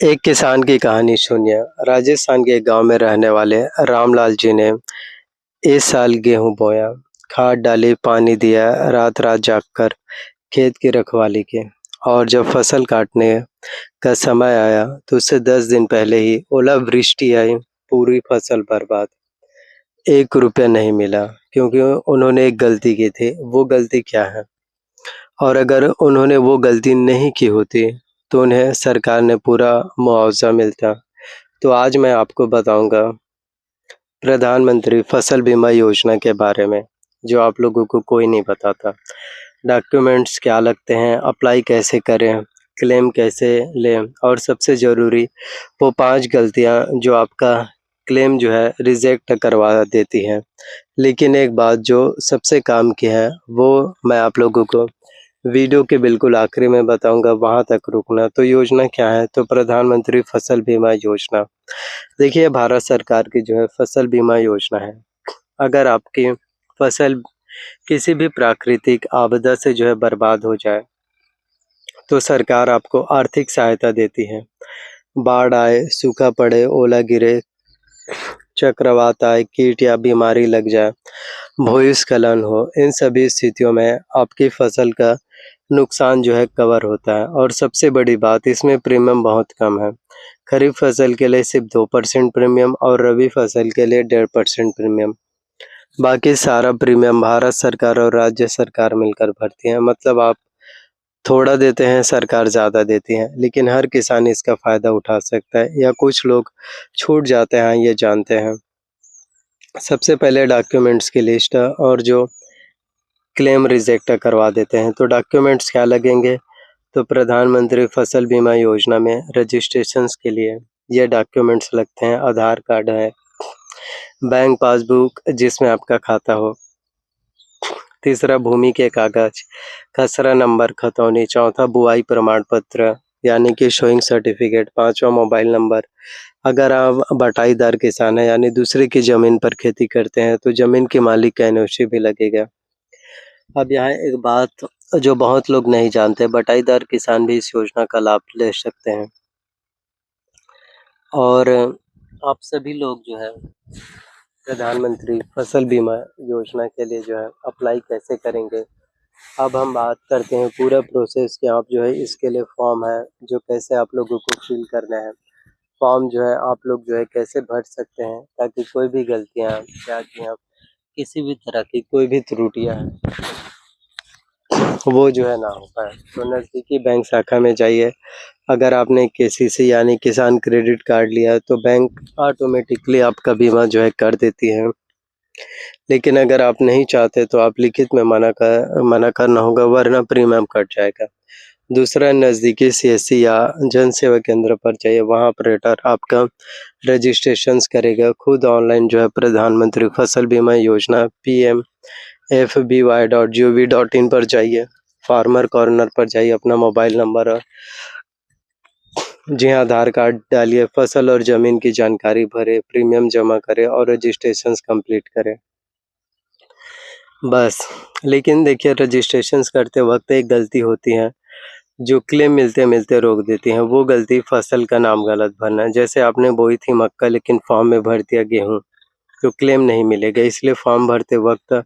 एक किसान की कहानी सुनिए। राजस्थान के एक गांव में रहने वाले रामलाल जी ने इस साल गेहूं बोया, खाद डाली, पानी दिया, रात-रात जागकर खेत की रखवाली की। और जब फसल काटने का समय आया, तो उससे 10 दिन पहले ही ओलावृष्टि आई, पूरी फसल बर्बाद। 1 रुपया नहीं मिला क्योंकि उन्होंने एक गलती की थी। वो गलती क्या है? और अगर उन्होंने वो गलती नहीं की होती, तो उन्हें सरकार ने पूरा मुआवज़ा मिलता। तो आज मैं आपको बताऊँगा प्रधानमंत्री फसल बीमा योजना के बारे में, जो आप लोगों को कोई नहीं बताता। डॉक्यूमेंट्स क्या लगते हैं, अप्लाई कैसे करें, क्लेम कैसे लें और सबसे ज़रूरी वो 5 गलतियाँ जो आपका क्लेम जो है रिजेक्ट करवा देती हैं। लेकिन एक बात जो सबसे काम की है, वो मैं आप लोगों को वीडियो के बिल्कुल आखिरी में बताऊँगा, वहाँ तक रुकना। तो योजना क्या है? तो प्रधानमंत्री फसल बीमा योजना। देखिए, भारत सरकार की जो है फसल बीमा योजना है। अगर आपकी फसल किसी भी प्राकृतिक आपदा से जो है बर्बाद हो जाए, तो सरकार आपको आर्थिक सहायता देती है। बाढ़ आए, सूखा पड़े, ओला गिरे, चक्रवात आए, कीट या बीमारी लग जाए, भूस्खलन हो, इन सभी स्थितियों में आपकी फसल का नुकसान जो है कवर होता है। और सबसे बड़ी बात, इसमें प्रीमियम बहुत कम है। खरीफ फसल के लिए सिर्फ 2% प्रीमियम और रबी फसल के लिए 1.5% प्रीमियम। बाकी सारा प्रीमियम भारत सरकार और राज्य सरकार मिलकर भरती है। मतलब आप थोड़ा देते हैं, सरकार ज़्यादा देती है, लेकिन हर किसान इसका फ़ायदा उठा सकता है या कुछ लोग छूट जाते हैं, ये जानते हैं। सबसे पहले डॉक्यूमेंट्स की लिस्ट और जो क्लेम रिजेक्ट करवा देते हैं, तो डॉक्यूमेंट्स क्या लगेंगे? तो प्रधानमंत्री फसल बीमा योजना में रजिस्ट्रेशंस के लिए ये डॉक्यूमेंट्स लगते हैं। आधार कार्ड है, बैंक पासबुक जिसमें आपका खाता हो, तीसरा भूमि के कागज, खसरा नंबर, खतौनी, चौथा बुआई प्रमाण पत्र यानी कि शोइंग सर्टिफिकेट, पांचवा मोबाइल नंबर। अगर आप बटाईदार किसान हैं यानी दूसरे की ज़मीन पर खेती करते हैं, तो ज़मीन के मालिक का एनओसी भी लगेगा। अब यहाँ एक बात जो बहुत लोग नहीं जानते, बटाईदार किसान भी इस योजना का लाभ ले सकते हैं। और आप सभी लोग जो है प्रधानमंत्री फसल बीमा योजना के लिए जो है अप्लाई कैसे करेंगे? अब हम बात करते हैं पूरा प्रोसेस कि आप जो है इसके लिए फॉर्म है जो कैसे आप लोगों को फिल करना है। फॉर्म जो है आप लोग जो है कैसे भर सकते हैं ताकि कोई भी गलतियाँ क्या कि आप किसी भी तरह की कोई भी त्रुटियाँ हैं वो जो है ना हो पाए। तो नज़दीकी बैंक शाखा में जाइए। अगर आपने केसीसी यानी किसान क्रेडिट कार्ड लिया है तो बैंक ऑटोमेटिकली आपका बीमा जो है कर देती है। लेकिन अगर आप नहीं चाहते तो आप लिखित में मना करना होगा, वरना प्रीमियम कट जाएगा। दूसरा, नज़दीकी सीएससी या जन सेवा केंद्र पर जाइए, वहाँ ऑपरेटर आपका रजिस्ट्रेशंस करेगा। खुद ऑनलाइन जो है प्रधानमंत्री फसल बीमा योजना pmfby.gov.in पर जाइए, फार्मर कॉर्नर पर जाइए, अपना मोबाइल नंबर और जी हाँ, आधार कार्ड डालिए, फसल और ज़मीन की जानकारी भरें, प्रीमियम जमा करें और रजिस्ट्रेशंस कंप्लीट करें। बस। लेकिन देखिए, रजिस्ट्रेशंस करते वक़्त एक गलती होती है, जो क्लेम मिलते-मिलते रोक देती है। वो गलती फसल का नाम गलत भरना। जैसे आपने बोई थी मक्का लेकिन फॉर्म में भर दिया गेहूँ, तो क्लेम नहीं मिलेगा। इसलिए फॉर्म भरते वक़्त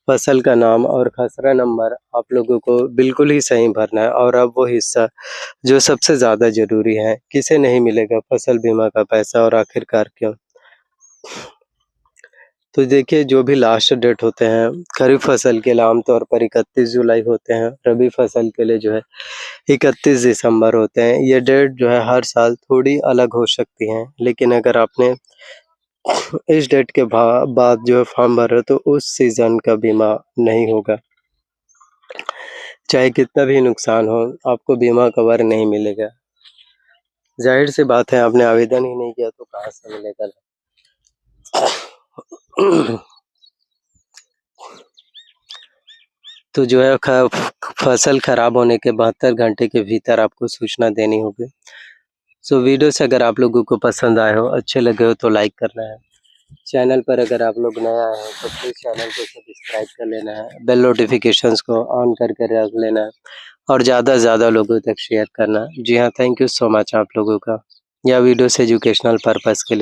फसल का नाम और खसरा नंबर आप लोगों को बिल्कुल ही सही भरना है। और अब वो हिस्सा जो सबसे ज़्यादा ज़रूरी है, किसे नहीं मिलेगा फसल बीमा का पैसा और आखिरकार क्यों? तो देखिए, जो भी लास्ट डेट होते हैं, खरीफ फसल के लिए आमतौर पर 31 जुलाई होते हैं, रबी फसल के लिए जो है 31 दिसंबर होते हैं। ये डेट जो है हर साल थोड़ी अलग हो सकती हैं, लेकिन अगर आपने इस डेट के बाद जो है फॉर्म भरा तो उस सीज़न का बीमा नहीं होगा। चाहे कितना भी नुकसान हो, आपको बीमा कवर नहीं मिलेगा। ज़ाहिर-सी बात है, आपने आवेदन ही नहीं किया तो कहाँ से मिलेगा? तो जो है फसल खराब होने के 72 घंटे के भीतर आपको सूचना देनी होगी। सो वीडियो से अगर आप लोगों को पसंद आए हो, अच्छे लगे हो तो लाइक करना है। चैनल पर अगर आप लोग नए आए हो तो प्लीज़ चैनल को सब्सक्राइब कर लेना है। बेल नोटिफिकेशंस को ऑन करके रख लेना है। और ज़्यादा से ज़्यादा लोगों तक शेयर करना। जी हाँ, थैंक यू सो मच आप लोगों का। यह वीडियोस एजुकेशनल पर्पस के लिए